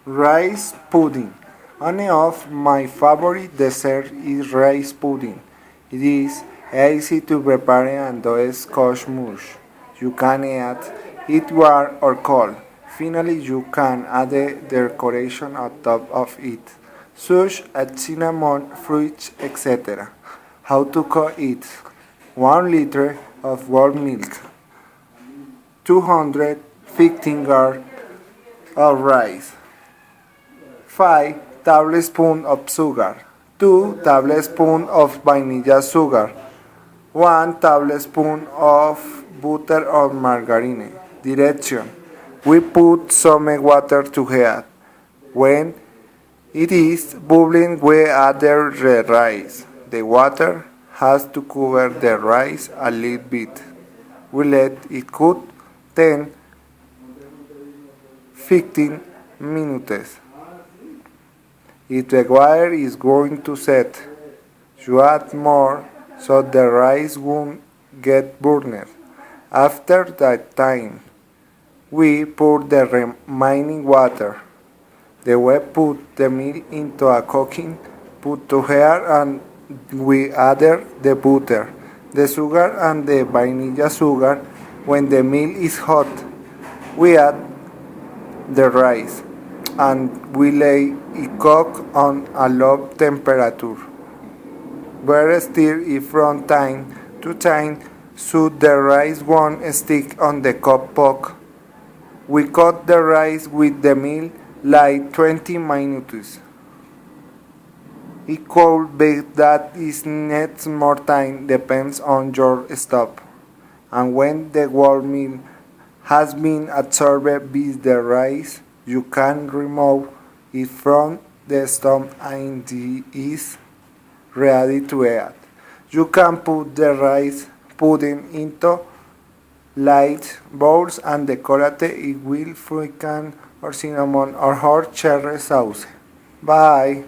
Rice pudding. One of my favorite desserts is rice pudding. It is easy to prepare and does cost much. You can add it warm or cold. Finally, you can add the decoration on top of it, such as cinnamon, fruits, etc. How to cook it? 1 liter of warm milk, 215 grams of rice, 5 tablespoons of sugar, 2 tablespoons of vanilla sugar, 1 tablespoon of butter or margarine. Direction: we put some water to heat. When it is bubbling, we add the rice. The water has to cover the rice a little bit. We let it cook 10-15 minutes. If the water is going to set, you add more so the rice won't get burned. After that time, we pour the remaining water. Then we put the milk into a cooking pot to heat and we add the butter, the sugar and the vanilla sugar. When the milk is hot, we add the rice and we let it cook on a low temperature. We stir it from time to time so the rice won't stick on the pot. We cook the rice with the milk like 20 minutes. It could be that it needs more time, depends on your stove. And when the warm milk has been absorbed by the rice, you can remove it from the stove and it is ready to eat. You can put the rice pudding into light bowls and decorate it with freaking or cinnamon or hot cherry sauce. Bye.